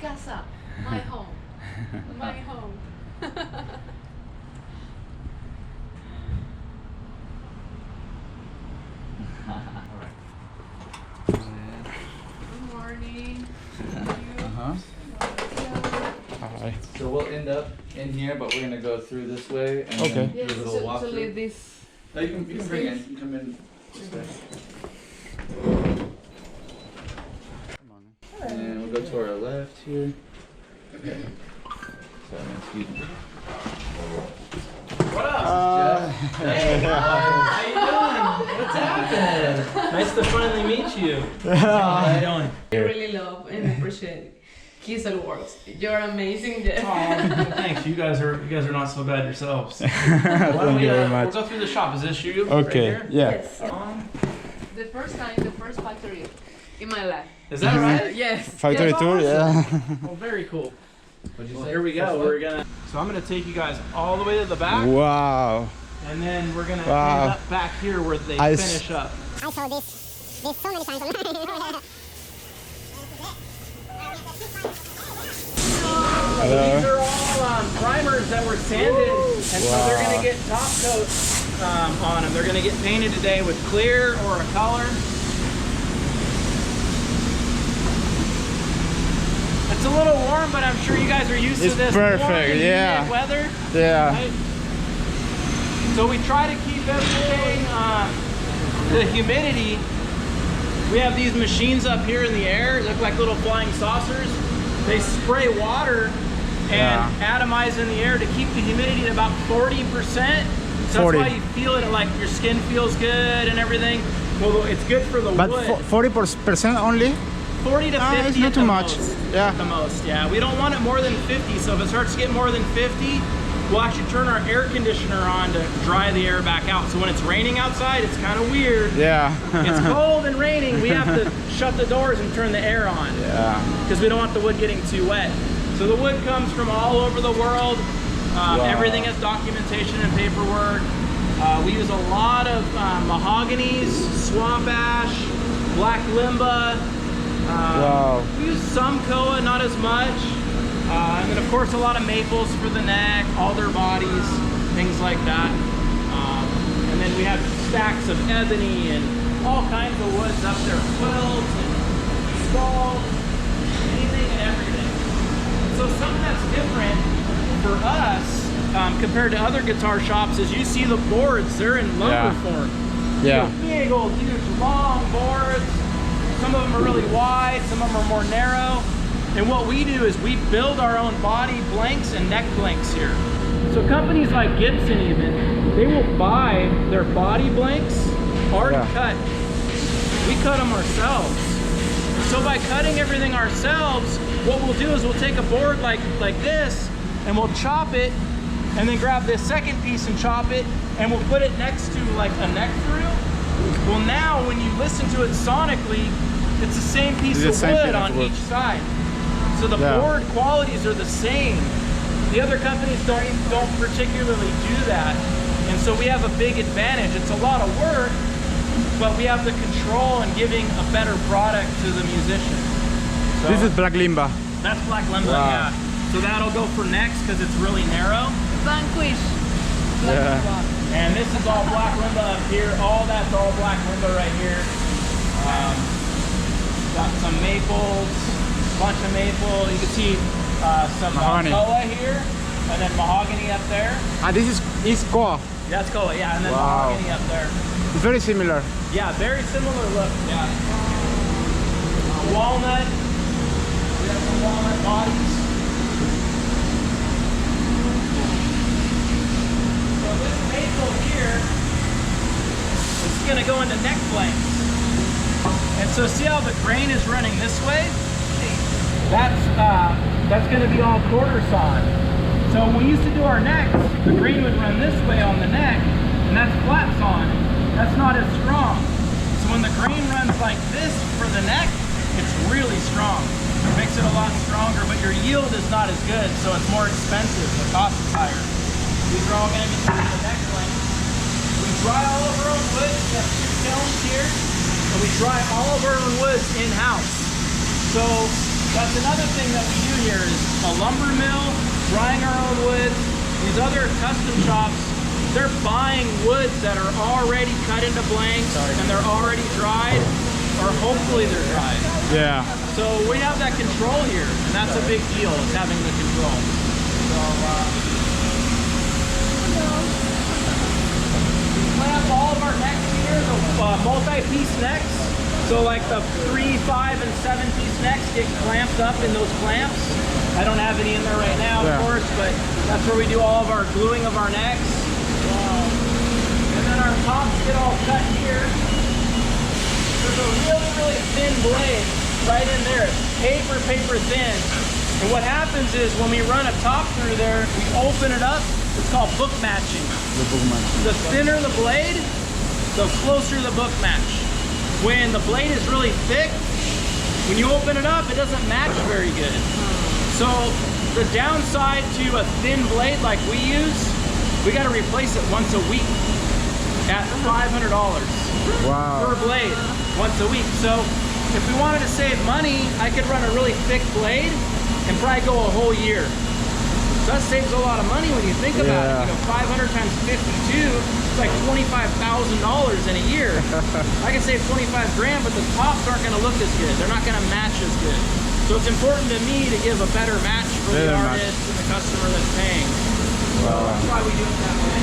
casa, my home, my home. Good morning. Hi. So we'll end up in here, but we're gonna go through this way and Okay. then do a little to walkthrough. leave this. No, you can bring in. You can come in this way. And we'll go to our left here. Okay. So, excuse me. What up? Hey, how you doing? What's happening? Nice to finally meet you. How you doing? I really love and appreciate Kiesel works. You're amazing, Jeff. Oh, thanks. You guys are not so bad yourselves. Why Thank you very much. We'll go through the shop. Is this you? Okay, Right here? yeah. Yes. The first time, the first factory in my life. Is that right? Yes. Factory yes. tour, yeah. Well, very cool. What'd you Well, say? here we go. So I'm gonna take you guys all the way to the back, Wow. and then we're gonna Wow. end up back here where they I finish up. I saw this so many times online. Hello. These are all primers that were sanded, and so they're gonna get top coat on them. They're gonna get painted today with clear or a color. It's a little warm, but I'm sure you guys are used It's to this perfect, warm and yeah. humid weather. Yeah. Right? So we try to keep everything, the humidity. We have these machines up here in the air, look like little flying saucers. They spray water and atomize in the air to keep the humidity at about 40%. So 40. that's why you feel it, like your skin feels good and everything. Well, it's good for the But wood. 40% only? 40 to 50 it's not at too the much. most. Yeah. At the most, yeah. We don't want it more than 50, so if it starts to get more than 50, we'll actually turn our air conditioner on to dry the air back out. So when it's raining outside, it's kind of weird. Yeah. It's cold and raining, we have to shut the doors and turn the air on. Yeah. Because we don't want the wood getting too wet. So the wood comes from all over the world. Everything has documentation and paperwork. We use a lot of mahoganies, swamp ash, black limba. Wow. We use some koa, not as much. And then of course a lot of maples for the neck, alder bodies, things like that. And then we have stacks of ebony and all kinds of woods up there, quilts and skulls, anything and everything. So something that's different for us compared to other guitar shops is you see the boards, they're in lumber form. Yeah. So big old huge long boards. Some of them are really wide, some of them are more narrow. And what we do is we build our own body blanks and neck blanks here. So companies like Gibson even, they will buy their body blanks already cut. We cut them ourselves. So by cutting everything ourselves, what we'll do is we'll take a board like this and we'll chop it and then grab this second piece and chop it and we'll put it next to like a neck through. Well, now when you listen to it sonically, it's the same piece of wood on each side. So the board qualities are the same. The other companies don't particularly do that. And so we have a big advantage. It's a lot of work, but we have the control and giving a better product to the musician. So This is black limba. that's black limba, yeah. So that'll go for necks because it's really narrow. Vanquish. And this is all black limba up here. All that's all black limba right here. Got some maples, bunch of maple. You can see some koa here, and then mahogany up there. This is koa. That's koa, yeah, and then mahogany up there. It's very similar. Yeah, very similar look. Yeah. Walnut. We have some walnut bodies. So this maple here is going to go into neck blanks. And so see how the grain is running this way? That's going to be all quarter sawn. So when we used to do our necks, the grain would run this way on the neck, and that's flat sawn. That's not as strong. So when the grain runs like this for the neck, it's really strong. It makes it a lot stronger, but your yield is not as good, so it's more expensive. The cost is higher. These are all going to be put in the neck blank. We dry all of our own wood. We have 2 kilns here. And we dry all of our own woods in-house. So That's another thing that we do here is a lumber mill, drying our own wood. These other custom shops, they're buying woods that are already cut into blanks and they're already dried, or hopefully they're dried. Yeah. So we have that control here, and that's a big deal, is having the control. So, we clamp all of our necks here, the multi-piece necks. So like the 3, 5, and 7-piece necks get clamped up in those clamps. I don't have any in there right now, of course, but that's where we do all of our gluing of our necks. And then our tops get all cut here. There's a really, really thin blade right in there. Paper thin. And what happens is when we run a top through there, we open it up. It's called book matching. The thinner the blade, the closer the book match. When the blade is really thick, when you open it up, it doesn't match very good. So the downside to a thin blade like we use, we got to replace it once a week at $500 per blade once a week. So if we wanted to save money, I could run a really thick blade and probably go a whole year. So that saves a lot of money when you think about it. You know, 500 times 52, it's like $25,000 in a year. I can save 25 grand, but the tops aren't going to look as good. They're not going to match as good. So it's important to me to give a better match for the artist and the customer that's paying. So that's why we do it that way.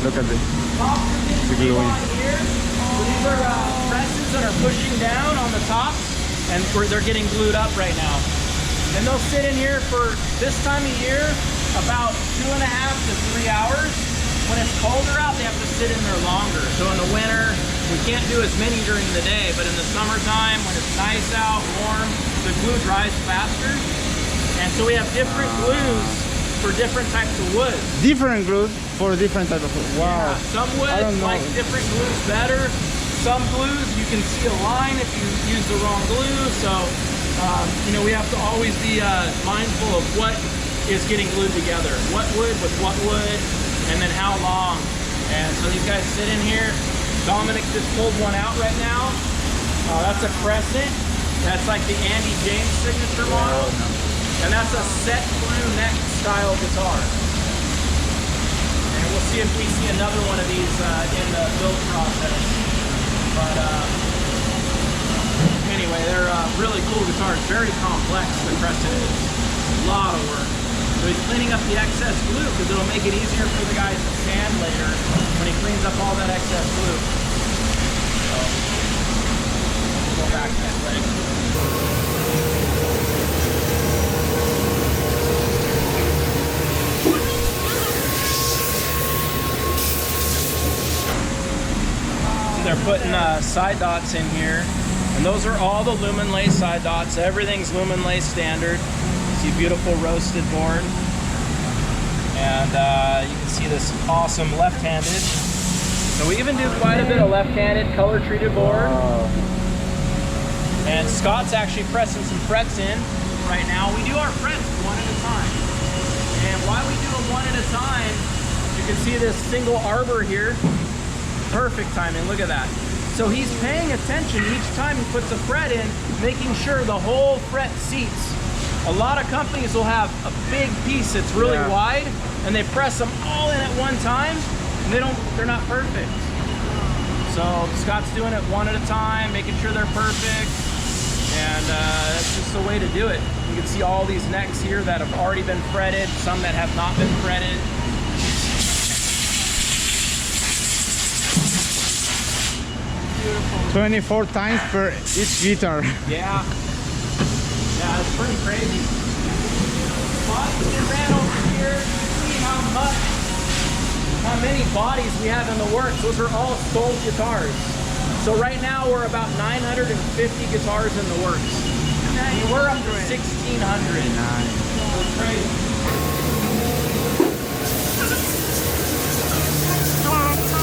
Look at this. Tops are getting glued on here. So these are presses that are pushing down on the tops, and they're getting glued up right now. And they'll sit in here for this time of year about 2.5 to 3 hours. When it's colder out, they have to sit in there longer. So in the winter, we can't do as many during the day, but in the summertime, when it's nice out, warm, the glue dries faster. And so we have different glues for different types of wood. Different glues for different type of wood. Wow. Yeah, some woods like different glues better. Some glues, you can see a line if you use the wrong glue. So, you know, we have to always be mindful of what is getting glued together. What wood with what wood, and then how long. And so these guys sit in here. Dominic just pulled one out right now. That's a crescent. That's like the Andy James signature model. And that's a set through neck style guitar. And we'll see if we see another one of these in the build process. But anyway, they're really cool guitars. Very complex, the crescent is. A lot of work. So he's cleaning up the excess glue because it'll make it easier for the guys to sand later when he cleans up all that excess glue. So we'll go back that way. So they're putting side dots in here, and those are all the lumen lace side dots. Everything's lumen lace standard. See beautiful roasted board, and you can see this awesome left-handed. So we even do quite a bit of left-handed color treated board. And Scott's actually pressing some frets in right now. We do our frets one at a time, and while we do them one at a time, you can see this single arbor here. Perfect timing, look at that. So he's paying attention each time he puts a fret in, making sure the whole fret seats. A lot of companies will have a big piece that's really wide, and they press them all in at one time, and they're not perfect. So Scott's doing it one at a time, making sure they're perfect, and that's just the way to do it. You can see all these necks here that have already been fretted, some that have not been fretted. 24 times per each guitar. Yeah. Yeah, it's pretty crazy. Bodies get ran over here. See how many bodies we have in the works. Those are all sold guitars. So right now we're about 950 guitars in the works. And we're up to 1,600. It's crazy.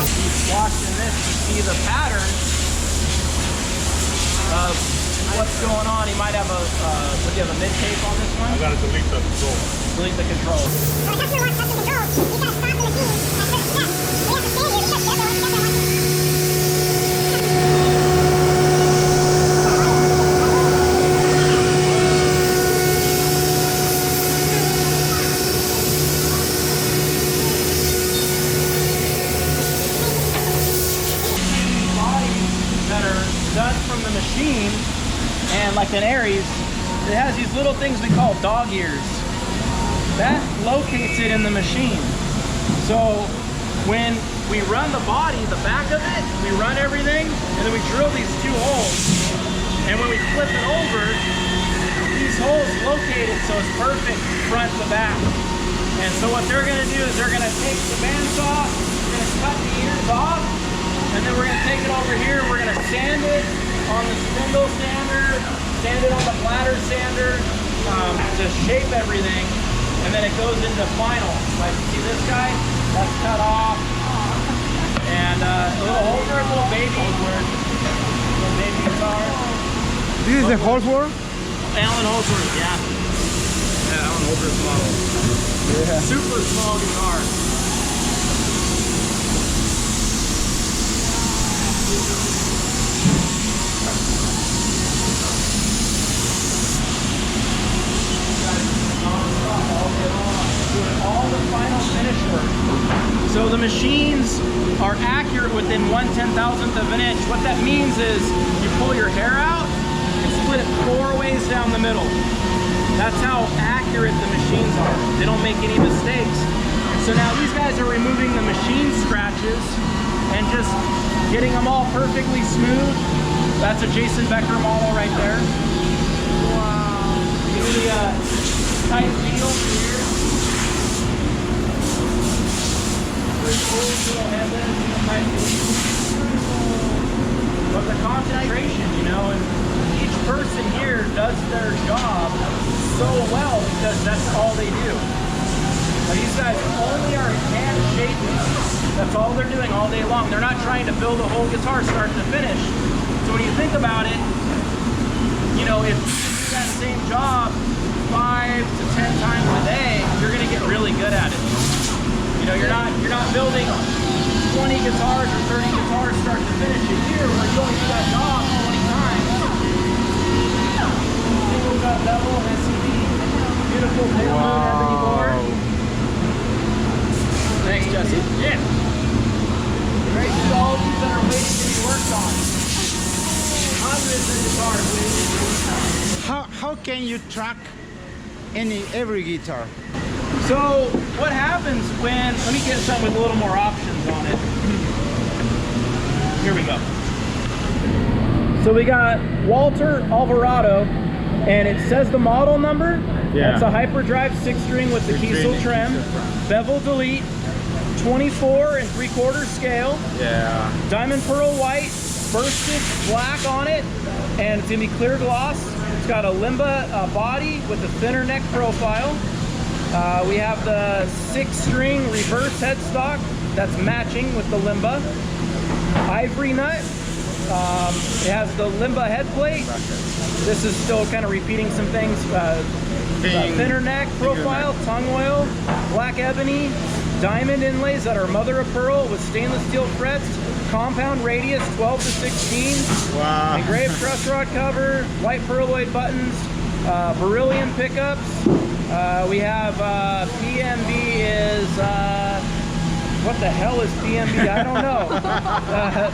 Keep watching this to see the pattern of what's going on. He might have a, would you have a mid tape on this one? I gotta delete the control. Delete the control. So the customer wants custom control. He's got to stop the machine at certain steps. We have to stand here because they're the ones that like an Aries, it has these little things we call dog ears. That locates it in the machine. So when we run the body, the back of it, we run everything, and then we drill these 2 holes. And when we flip it over, these holes locate it so it's perfect front to back. And so what they're gonna do is they're gonna take the bandsaw, we're gonna cut the ears off, and then we're gonna take it over here, we're gonna sand it on the spindle sander, sand it on the bladder sander, to shape everything. And then it goes into final. Like, see this guy? That's cut off. And a little holder, a little baby guitar. This is the Holsworth? Alan Holdsworth, yeah. Yeah, Alan Holdsworth model. Yeah. Super small guitar. All the final finish work. So the machines are accurate within 1/10,000th of an inch. What that means is you pull your hair out and split it 4 ways down the middle. That's how accurate the machines are. They don't make any mistakes. So now these guys are removing the machine scratches and just getting them all perfectly smooth. That's a Jason Becker model right there. Wow. Give me the tight feel here. But the concentration, you know, and each person here does their job so well because that's all they do. Now, these guys only are hand shaping. That's all they're doing all day long. They're not trying to build a whole guitar start to finish. So when you think about it, you know, if you do that same job 5 to 10 times a day, you're gonna get really good at it. You know, you're not building 20 guitars or 30 guitars start to finish a year where you only do that job 20 times. Single cut double SCD, beautiful pale moon ebony board. Thanks, Jesse. Yeah. Great to all these that are waiting to be worked on. Hundreds of guitars waiting to be worked on. How can you track every guitar? So what happens when, let me get something with a little more options on it. Here we go. So we got Walter Alvarado, and it says the model number. Yeah. It's a hyperdrive 6-string with the Kiesel trim, bevel delete, 24 3/4 scale. Yeah. Diamond pearl white, bursted black on it, and it's gonna be clear gloss. It's got a limba body with a thinner neck profile. We have the 6-string reverse headstock that's matching with the limba. Ivory nut. It has the limba head plate. This is still kind of repeating some things. Thinner neck profile, tongue oil, black ebony, diamond inlays that are mother of pearl with stainless steel frets, compound radius 12 to 16. Wow. Engraved truss rod cover, white pearloid buttons, beryllium pickups. We have PMB is, what the hell is PMB? I don't know.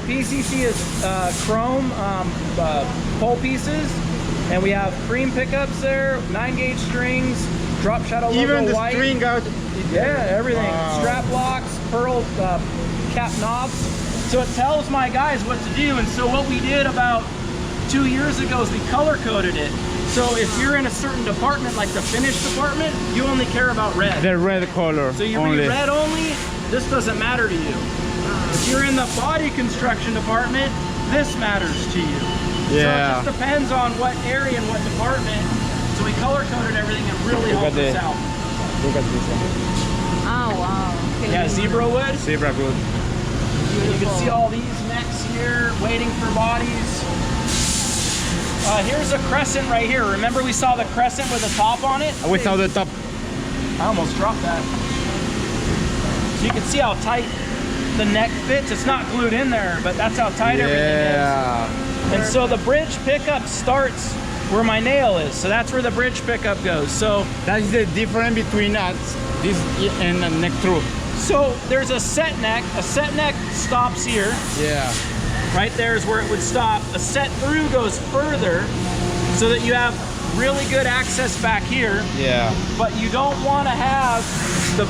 PCC is chrome pole pieces. And we have cream pickups there, 9-gauge strings, drop shadow logo Even the white. string out. Yeah, everything. Wow. Strap locks, pearl cap knobs. So it tells my guys what to do. And so what we did about 2 years ago is we color coded it. So if you're in a certain department, like the finish department, you only care about red. The red color. So you only. read red only, this doesn't matter to you. If you're in the body construction department, this matters to you. Yeah. So it just depends on what area and what department. So we color coded everything and really helped us out. Look at this one. Oh, wow. Okay. Yeah, zebra wood. Zebra wood. You can see all these necks here, waiting for bodies. Here's a crescent right here. Remember we saw the crescent with a top on it? Without the top. I almost dropped that. So you can see how tight the neck fits. It's not glued in there, but that's how tight everything is. And so the bridge pickup starts where my nail is. So that's where the bridge pickup goes. So That's the difference between this and the neck through. so there's a set neck. A set neck stops here. Yeah. Right there is where it would stop. A set through goes further. so that you have really good access back here. Yeah. But you don't want to have the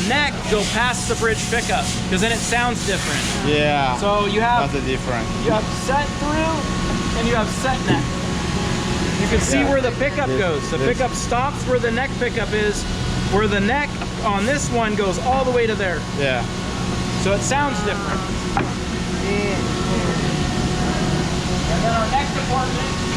neck go past the bridge pickup because then it sounds different. Yeah. So you have That's the difference. you have set through and you have set neck. You can see where the pickup goes. The pickup stops where the neck pickup is, where the neck on this one goes all the way to there. Yeah. So it sounds different. And then our neck department